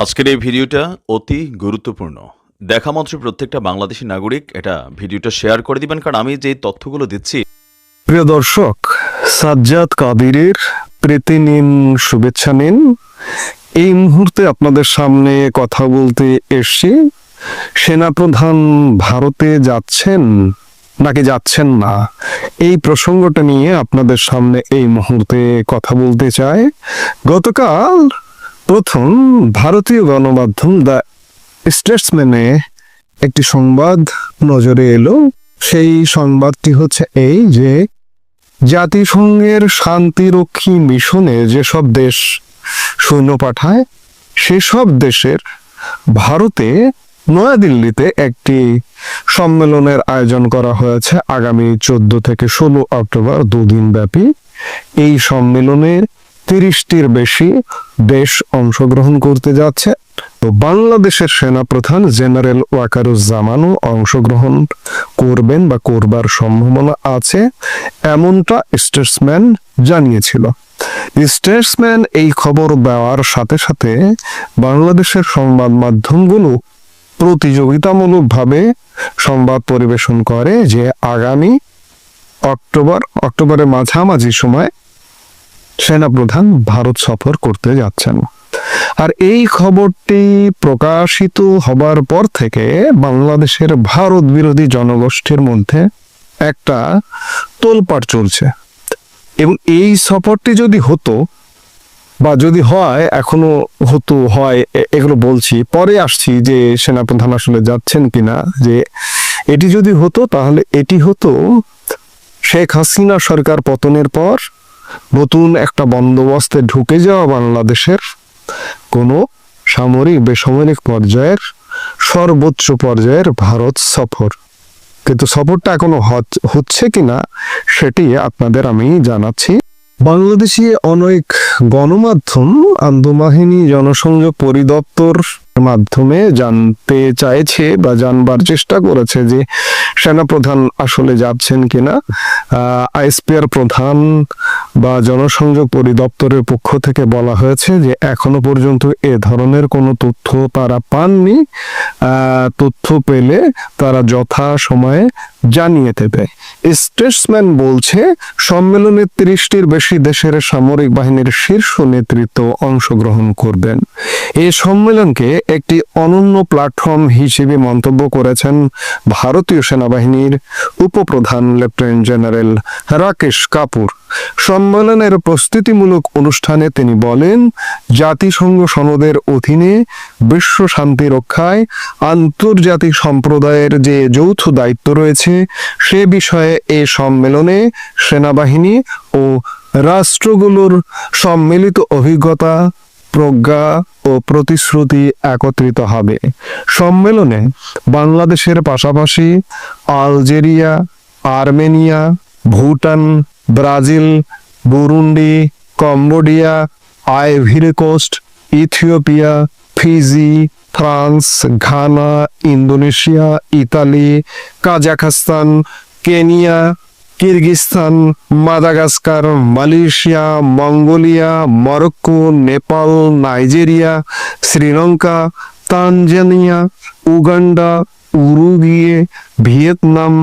আজকের এই ভিডিওটা অতি গুরুত্বপূর্ণ। দেখা মাত্র প্রত্যেকটা বাংলাদেশী নাগরিক এটা ভিডিওটা শেয়ার করে দিবেন, কারণ আমি যে তথ্যগুলো দিচ্ছি। প্রিয় দর্শক, সাজ্জাদ কাদিরের প্রীতি নিন, শুভেচ্ছা নিন। এই মুহূর্তে আপনাদের সামনে কথা বলতে এসছি। সেনাপ্রধান ভারতে যাচ্ছেন নাকি যাচ্ছেন না, এই প্রসঙ্গটা নিয়ে আপনাদের সামনে এই মুহূর্তে কথা বলতে চাই। গতকাল প্রথম ভারতীয় গণমাধ্যম দ্য স্টেটসম্যানে একটি সংবাদ নজরে এলো। সেই সংবাদটি হচ্ছে এই যে জাতিসংঘের শান্তিরক্ষী মিশনে যেসব দেশ সৈন্য পাঠায় সেসব দেশের ভারতে নয়াদিল্লিতে একটি সম্মেলনের আয়োজন করা হয়েছে আগামী 14 থেকে 16 অক্টোবর, দুদিন ব্যাপী। এই সম্মেলনে 30টির বেশি দেশ অংশগ্রহণ করতে যাচ্ছে। তো বাংলাদেশের সেনাপ্রধান জেনারেল ওয়াকারুজ্জামানও অংশগ্রহণ করবেন বা করবার সম্ভাবনা আছে, এমনটা স্টেটসম্যান জানিয়েছিল। স্টেটসম্যান এই খবর দেওয়ার সাথে সাথে বাংলাদেশের সংবাদ মাধ্যমগুলো প্রতিযোগিতামূলকভাবে সংবাদ পরিবেশন করে যে আগামী অক্টোবরের মাঝামাঝি সময় সেনাপ্রধান ভারত সফর করতে যাচ্ছেন। আর এই খবরটি প্রকাশিত হবার পর থেকে বাংলাদেশের ভারত বিরোধী জনগোষ্ঠীর মধ্যে একটা তোলপাড় চলছে। এবং এই সফরটি যদি হতো বা যদি হয়, এখনো হতো হয়, এগুলো বলছি, পরে আসছি যে সেনাপ্রধান আসলে যাচ্ছেন কিনা। যে এটি যদি হতো তাহলে এটি হতো শেখ হাসিনা সরকার পতনের পর নতুন একটা বন্দোবস্তে ঢুকে যাওয়া বাংলাদেশের কোনো সামরিক বেসামরিক পর্যায়ের সর্বোচ্চ পর্যায়ের ভারত সফর। কিন্তু সফরটা এখনো হচ্ছে কিনা সেটি আপনাদের আমি জানাচ্ছি। বাংলাদেশি অনেক গণমাধ্যম আন্তঃবাহিনী জনসংযোগ পরিদপ্তর মাধ্যমে জানতে চাইছে বা জানবার চেষ্টা করেছে যে সেনাপ্রধান আসলে যাচ্ছেন কিনা। আইএসপিআর প্রধান বা জনসংযোগ পরিদপ্তরের পক্ষ থেকে বলা হয়েছে যে এখনো পর্যন্ত এ ধরনের কোনো তথ্য তারা পাননি। তথ্য পেলে তারা যথা সময়ে জানিয়ে দেবে। স্টেটসম্যান বলছে সম্মেলনে 30টির বেশি দেশের সামরিক বাহিনীর শীর্ষ নেতৃত্ব অংশগ্রহণ করবেন। এই সম্মেলনকে একটি অনন্য প্ল্যাটফর্ম হিসেবে মন্তব্য করেছেন ভারতীয় সেনাবাহিনীর উপপ্রধান লেফটেন্যান্ট জেনারেল রাকেশ কাপুর। সম্মেলনের প্রস্তুতিমূলক অনুষ্ঠানে তিনি বলেন, জাতিসংঘ সনদের অধীনে বিশ্ব শান্তি রক্ষায় আন্তর্জাতিক সম্প্রদায়ের যে যৌথ দায়িত্ব রয়েছে সে বিষয়ে এই সম্মেলনে সেনাবাহিনী ও রাষ্ট্রগুলোর সম্মিলিত অভিজ্ঞতা, প্রজ্ঞা ও প্রতিশ্রুতি একত্রিত হবে। সম্মেলনে বাংলাদেশের পাশাপাশি Algeria, Armenia, Bhutan, Brazil, Burundi, Cambodia, Ivory Coast, Ethiopia, Fiji, France, Ghana, Indonesia, Italy, Kazakhstan, Kenya, Kyrgyzstan, Madagascar, Malaysia, Mongolia, Morocco, Nepal, Nigeria, Sri Lanka, Tanzania, Uganda, Uruguay, Vietnam,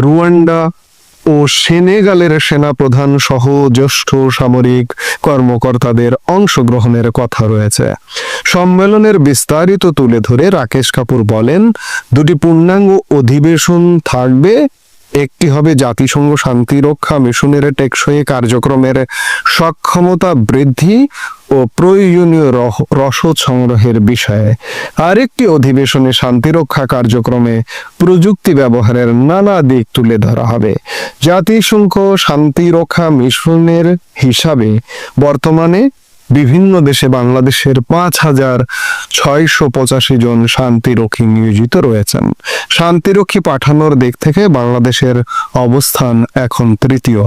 Rwanda ও সেনেগালের সেনাপ্রধান সহ জ্যেষ্ঠ সামরিক কর্মকর্তাদের অংশগ্রহণের কথা রয়েছে। সম্মেলনের বিস্তারিত তুলে ধরে রাকেশ কাপুর বলেন, দুটি পূর্ণাঙ্গ অধিবেশন থাকবে। একটি হবে জাতিসংঘ শান্তিরক্ষা মিশনের টেকসই কার্যক্রমের সক্ষমতা বৃদ্ধি ও প্রয়োজনীয় রসদ সংগ্রহের বিষয়ে। আরেকটি অধিবেশনে শান্তিরক্ষা কার্যক্রমে প্রযুক্তি ব্যবহারের নানা দিক তুলে ধরা হবে। জাতিসংঘ শান্তিরক্ষা মিশনের হিসাবে বর্তমানে বিভিন্ন দেশে বাংলাদেশের 5,685 জন শান্তিরক্ষী নিয়োজিত রয়েছেন। শান্তিরক্ষী পাঠানোর দিক থেকে বাংলাদেশের অবস্থান এখন তৃতীয়।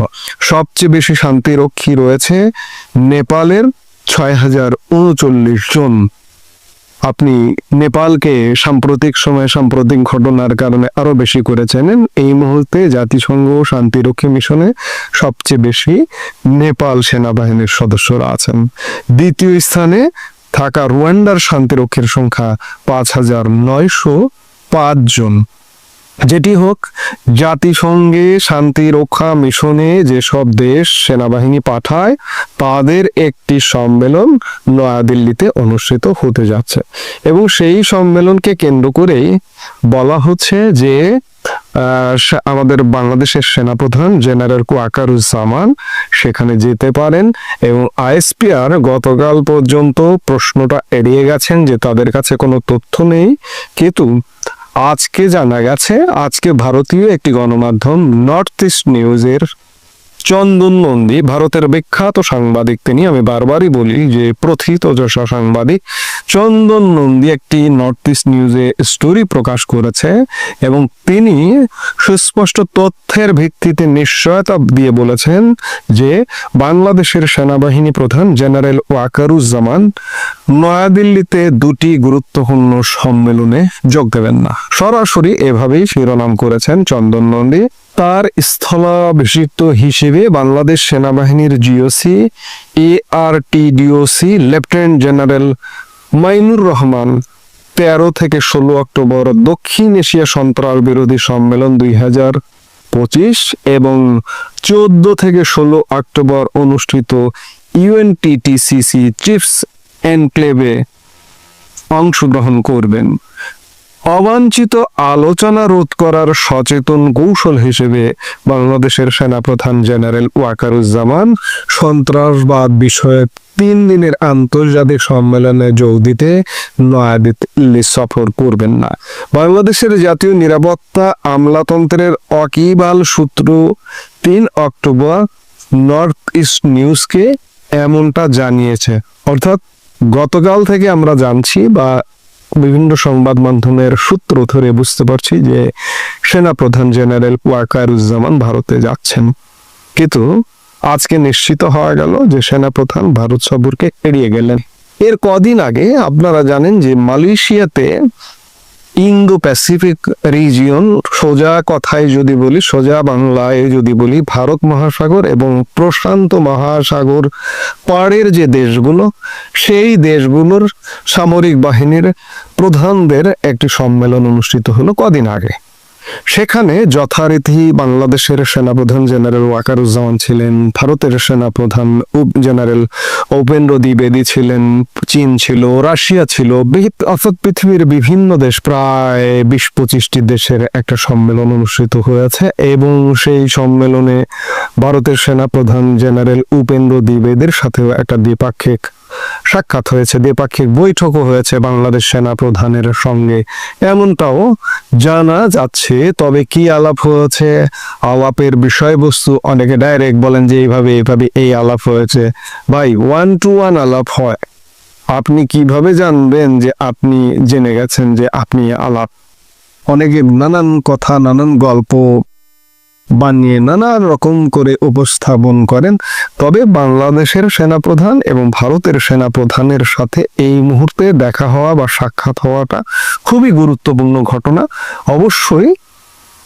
সবচেয়ে বেশি শান্তিরক্ষী রয়েছে নেপালের 6,039 জন। আপনি নেপালকে সাম্প্রতিক ঘটনার কারণে আরো বেশি করে চেনেন। এই মুহূর্তে জাতিসংঘ শান্তিরক্ষী মিশনে সবচেয়ে বেশি নেপাল সেনাবাহিনীর সদস্যরা আছেন। দ্বিতীয় স্থানে থাকা রুয়ান্ডার শান্তিরক্ষীর সংখ্যা 5,905 জন। যেটি হোক, জাতিসংঘে শান্তি রক্ষা মিশনে যেসব দেশ সেনাবাহিনী পাঠায় তাদের একটি সম্মেলন নয়াদিল্লিতে অনুষ্ঠিত হতে যাচ্ছে এবং সেই সম্মেলনকে কেন্দ্র করেই বলা হচ্ছে যে আমাদের বাংলাদেশের সেনাপ্রধান জেনারেল ওয়াকারুজ্জামান সেখানে যেতে পারেন এবং আইএসপিআর গতকাল পর্যন্ত প্রশ্নটা এড়িয়ে গেছেন যে তাদের কাছে কোনো তথ্য নেই, কিন্তু আজকে জানা গেছে, আজকে ভারতীয় একটি গণমাধ্যম নর্থ ইস্ট নিউজের চন্দন নন্দী, ভারতের বিখ্যাত সাংবাদিক তিনি, আমি বারবারই বলি যে প্রথিতযশা সাংবাদিক, চন্দন নন্দী একটি নর্থ ইস্ট নিউজে স্টোরি প্রকাশ করেছে এবং তিনি সুস্পষ্ট তথ্যের ভিত্তিতে নিশ্চয়তা দিয়ে বলেছেন যে বাংলাদেশের সেনাবাহিনী প্রধান জেনারেল ওয়াকারুজ্জামান নয়াদিল্লিতে দুটি গুরুত্বপূর্ণ সম্মেলনে যোগ দেবেন না। সরাসরি এভাবেই শিরোনাম করেছেন চন্দন নন্দী। তার স্থলাভিষিক্ত হিসেবে বাংলাদেশ সেনাবাহিনীর GOC ARTDOC lieutenant general Mainur Rahman 13 থেকে 16 অক্টোবর দক্ষিণ এশিয়া সন্ত্রাস বিরোধী সম্মেলন 2025 এবং 14 থেকে 16 অক্টোবর অনুষ্ঠিত UNTTCC চিফস এনক্লেভে অংশগ্রহণ করবেন। অবাঞ্ছিত আলোচনা রোধ করার সচেতন কৌশল হিসেবে বাংলাদেশের সেনাপ্রধান জেনারেল ওয়াকারুজ্জামান সন্ত্রাসবাদ বিষয়ক 3 দিনের আন্তর্জাতিক সম্মেলনে যোগ দিতে নয়াদিল্লি সফর করবেন না। বাংলাদেশের জাতীয় নিরাপত্তা আমলাতন্ত্রের ওয়াকিবহাল সূত্র 3 অক্টোবর নর্থ ইস্ট নিউজকে এমনটা জানিয়েছে। অর্থাৎ গতকাল থেকে আমরা জানছি বা বিভিন্ন সংবাদ মাধ্যমের সূত্র ধরে বুঝতে পারছি যে সেনাপ্রধান জেনারেল ওয়াকারুজ্জামান ভারতে যাচ্ছেন, কিন্তু আজকে নিশ্চিত হওয়া গেল যে সেনাপ্রধান ভারত সফরকে এড়িয়ে গেলেন। এর কদিন আগে আপনারা জানেন যে মালয়েশিয়াতে ইন্দো প্যাসিফিক রিজিয়ন, সোজা কথায় যদি বলি, সোজা বাংলায় যদি বলি, ভারত মহাসাগর এবং প্রশান্ত মহাসাগর পাড়ের যে দেশগুলো, সেই দেশগুলোর সামরিক বাহিনীর প্রধানদের একটি সম্মেলন অনুষ্ঠিত হলো কদিন আগে। সেখানে যথারীতি বাংলাদেশের সেনাপ্রধান জেনারেল ওয়াকারুজ্জামান ছিলেন, ভারতের সেনাপ্রধান জেনারেল উপেন্দ্র দ্বিবেদী ছিলেন, চীন ছিল, রাশিয়া ছিল, অর্থাৎ পৃথিবীর বিভিন্ন দেশ, প্রায় 20-25টি দেশের একটা সম্মেলন অনুষ্ঠিত হয়েছে এবং সেই সম্মেলনে ভারতের সেনাপ্রধান জেনারেল উপেন্দ্র দ্বিবেদীর সাথেও একটা দ্বিপাক্ষিক সাক্ষাৎ হয়েছে, দ্বিপাক্ষিক বৈঠকও হয়েছে বাংলাদেশ সেনাপ্রধানের সঙ্গে, এমনটাও জানা যাচ্ছে। তবে কি আলাপ হয়েছে, আলাপের বিষয়বস্তু, অনেকে ডাইরেক্ট বলেন যে এইভাবে এই আলাপ হয়েছে। ভাই, 1-to-1 আলাপ হয়, আপনি কিভাবে জানবেন যে আপনি জেনে গেছেন যে আপনি আলাপ? অনেকে নানান কথা, নানান গল্প বানিয়ে নানা রকম করে উপস্থাপন করেন। তবে বাংলাদেশের সেনাপ্রধান এবং ভারতের সেনাপ্রধানের সাথে এই মুহূর্তে দেখা হওয়া বা সাক্ষাৎ হওয়াটা খুবই গুরুত্বপূর্ণ ঘটনা। অবশ্যই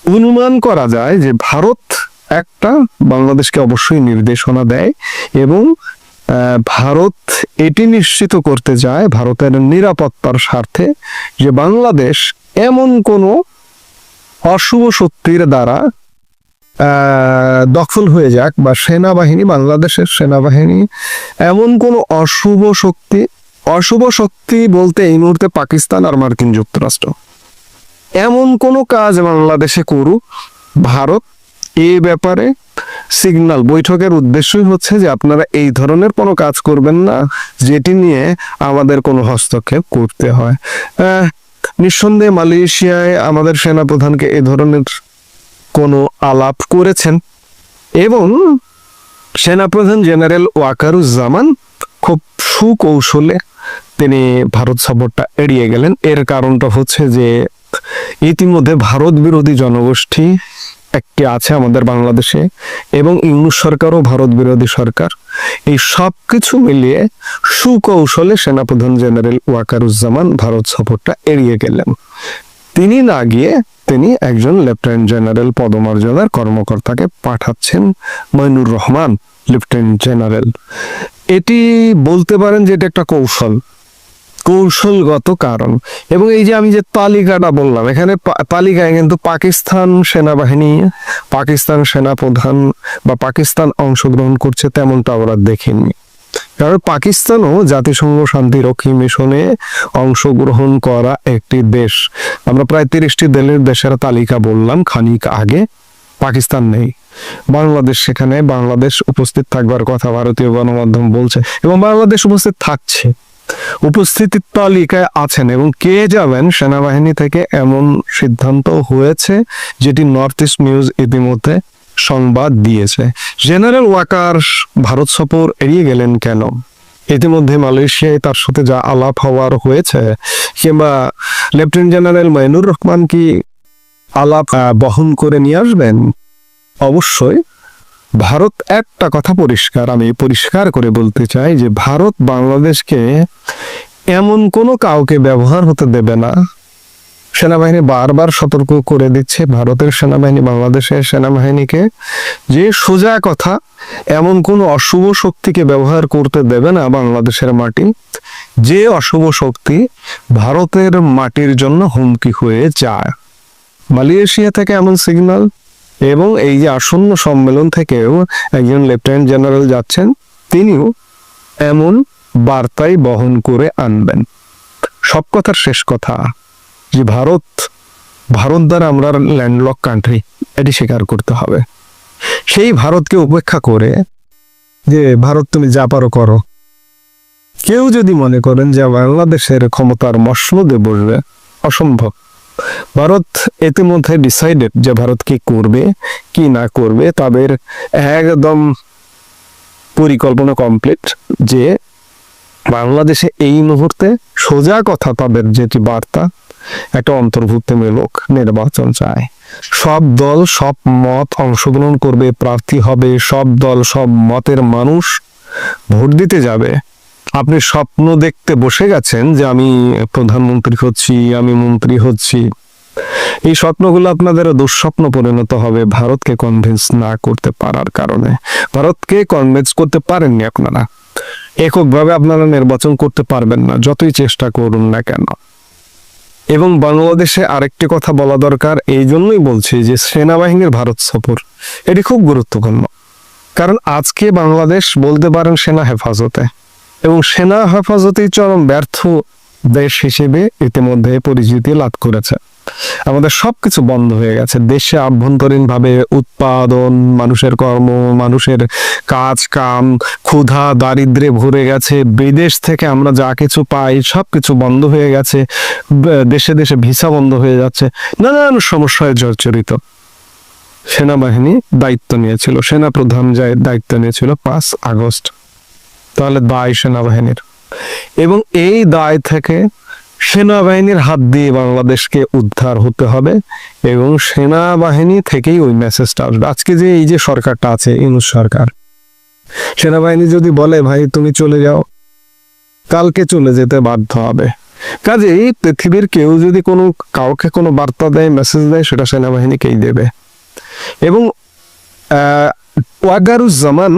অনুমান করা যায় যে ভারত একটা বাংলাদেশকে অবশ্যই নির্দেশনা দেয় এবং ভারত এটি নিশ্চিত করতে চায় ভারতের নিরাপত্তার স্বার্থে যে বাংলাদেশ এমন কোনো অশুভ শক্তির দ্বারা দখল হয়ে যাক, বা সেনাবাহিনী, বাংলাদেশের সেনাবাহিনী এমন কোনো অশুভ শক্তি বলতে এই মুহূর্তে পাকিস্তান আর মার্কিন যুক্তরাষ্ট্র, এমন কোনো কাজ বাংলাদেশে করুক, ভারত এই ব্যাপারে সিগন্যাল, বৈঠকের উদ্দেশ্যই হচ্ছে যে আপনারা এই ধরনের কোনো কাজ করবেন না যেটি নিয়ে আমাদের কোনো হস্তক্ষেপ করতে হয়। নিঃসন্দেহে মালয়েশিয়ায় আমাদের সেনাপ্রধানকে এ ধরনের কোনো আলাপ করেছেন এবং সেনাপ্রধান জেনারেল ওয়াকারুজ্জামান খুব সুকৌশলে তিনি ভারত সফরটা এড়িয়ে গেলেন। এর কারণটা হচ্ছে যে ইতিমধ্যে ভারত বিরোধী জনগোষ্ঠী একটি আছে আমাদের বাংলাদেশে এবং ইউনূস সরকারও ভারত বিরোধী সরকার। এই সব কিছু মিলিয়ে সুকৌশলে সেনাপ্রধান জেনারেল ওয়াকারুজ্জামান ভারত সফরটা এড়িয়ে গেলেন। তিনি না গিয়ে তিনি একজন লেফটেন্যান্ট জেনারেল পদমর্যাদার কর্মকর্তাকে পাঠাচ্ছেন, মাইনুর রহমান লেফটেন্যান্ট জেনারেল। এটি বলতে পারেন যে এটা একটা কৌশল, কৌশলগত কারণ। এবং এই যে আমি যে তালিকাটা বললাম, এখানে তালিকায় কিন্তু পাকিস্তান সেনাবাহিনী, পাকিস্তান সেনাপ্রধান বা পাকিস্তান অংশগ্রহণ করছে তেমনটা আমরা দেখিনি। কারণ পাকিস্তানও জাতিসংঘ শান্তিরক্ষী মিশনে অংশগ্রহণ করা একটি দেশ। আমরা প্রায় 30টি দেশের তালিকা বললাম খানিক আগে, পাকিস্তান নেই। বাংলাদেশ, সেখানে বাংলাদেশ উপস্থিত থাকবার কথা ভারতীয় গণমাধ্যম বলছে, এবং বাংলাদেশ উপস্থিত থাকছে, উপস্থিতির তালিকায় আছেন। এবং কে যাবেন সেনাবাহিনী থেকে এমন সিদ্ধান্ত হয়েছে, যেটি নর্থ ইস্ট নিউজ ইতিমধ্যে সংবাদ দিয়েছে। জেনারেল ওয়াকার ভারত সফর এড়িয়ে গেলেন কেন? ইতিমধ্যে মালয়েশিয়ায় তার সাথে যা আলাপ হওয়ার হয়েছে, কিংবা লেফটেন্যান্ট জেনারেল মাইনুর রহমান কি আলাপ বহন করে নিয়ে আসবেন? অবশ্যই ভারত একটা কথা পরিষ্কার, আমি পরিষ্কার করে বলতে চাই যে ভারত বাংলাদেশকে এমন কোনো কাউকে ব্যবহার হতে দেবে না। সেনাবাহিনী বারবার সতর্ক করে দিচ্ছে ভারতের সেনাবাহিনী বাংলাদেশের সেনাবাহিনীকে, যে সোজা কথা, এমন কোনো অশুভ শক্তিকে ব্যবহার করতে দেবে না বাংলাদেশের মাটি, যে অশুভ শক্তি ভারতের মাটির জন্য হুমকি হয়ে যায়। মালয়েশিয়া থেকে এমন সিগন্যাল, এবং এই যে আসন্ন সম্মেলন থেকেও একজন লেফটেন্যান্ট জেনারেল যাচ্ছেন, তিনিও এমন বার্তাই বহন করে আনবেন। সব কথার শেষ কথা যে ভারত দ্বারা আমরা ল্যান্ডলক কান্ট্রি, এটি স্বীকার করতে হবে। সেই ভারতকে উপেক্ষা করে যে ভারত তুমি যা পারো করো, কেউ যদি মনে করেন যে বাংলাদেশের ক্ষমতার মসনদে বসবে, অসম্ভব। ভারত ইতিমধ্যে ডিসাইডেড যে ভারত কি করবে কি না করবে, তাদের একদম পরিকল্পনা কমপ্লিট, যে বাংলাদেশে এই মুহূর্তে সোজা কথা তাদের যেটি বার্তা, একটা অন্তর্ভুক্তিমূলক নির্বাচন চায়। সব দল সব মত অংশগ্রহণ করবে, প্রার্থী হবে, সব দল সব মতের মানুষ ভোট দিতে যাবে। আপনি স্বপ্ন দেখতে বসে গেছেন যে আমি প্রধানমন্ত্রী হচ্ছি, আমি মন্ত্রী হচ্ছি, এই স্বপ্নগুলো আপনাদের দুঃস্বপ্ন পরিণত হবে ভারতকে কনভিন্স না করতে পারার কারণে। ভারতকে কনভিন্স করতে পারেননি আপনারা, এককভাবে আপনারা নির্বাচন করতে পারবেন না, যতই চেষ্টা করুন না কেন। এবং বাংলাদেশে আরেকটি কথা বলা দরকার, এই জন্যই বলছি যে সেনাবাহিনীর ভারত সফর এটি খুব গুরুত্বপূর্ণ। কারণ আজকে বাংলাদেশ বলতে পারেন সেনা হেফাজতে, এবং সেনা হেফাজতেই চরম ব্যর্থ দেশ হিসেবে ইতিমধ্যে পরিচিতি লাভ করেছে। আমাদের সবকিছু বন্ধ হয়ে গেছে, দেশে আভ্যন্তরীণ ভাবে উৎপাদন, মানুষের কর্ম, মানুষের কাজ কাম, ক্ষুধা দারিদ্রে ভরে গেছে। বিদেশ থেকে আমরা যা কিছু পাই সবকিছু বন্ধ হয়ে গেছে, দেশে দেশে ভিসা বন্ধ হয়ে যাচ্ছে, নানান সমস্যায় জর্জরিত। সেনাবাহিনী দায়িত্ব নিয়েছিল, সেনা প্রধান দায়িত্ব নিয়েছিল 5 আগস্ট। তাহলে দায় সেনাবাহিনীর, এবং এই দায় থেকে সেনাবাহিনীর হাত দিয়ে বাংলাদেশকে উদ্ধার হতে হবে, এবং সেনাবাহিনী থেকেই ওই মেসেজটা আসবে। আজকে যে এই যে সরকারটা আছে, ইউনূস সরকার, সেনাবাহিনী যদি বলে ভাই তুমি চলে যাও, কালকে চলে যেতে বাধ্য হবে। কাজেই পৃথিবীর কেউ যদি কাউকে কোনো বার্তা দেয়, মেসেজ দেয়, সেটা সেনাবাহিনীকেই দেবে। এবং ওয়াকারুজ্জামান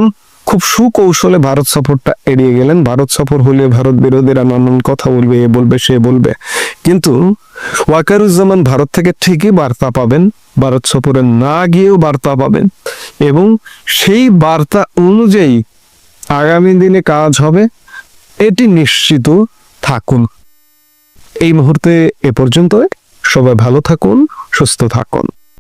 খুব সুকৌশলে ভারত সফরটা এড়িয়ে গেলেন। ভারত সফর হলে ভারত বিরোধীরা নানান কথা বলবে, এ বলবে সে বলবে, কিন্তু ওয়াকারুজ্জামান ভারত থেকে ঠিকই বার্তা পাবেন, ভারত সফরে না গিয়েও বার্তা পাবেন, এবং সেই বার্তা অনুযায়ী আগামী দিনে কাজ হবে, এটি নিশ্চিত থাকুন। এই মুহূর্তে এ পর্যন্ত, সবাই ভালো থাকুন, সুস্থ থাকুন।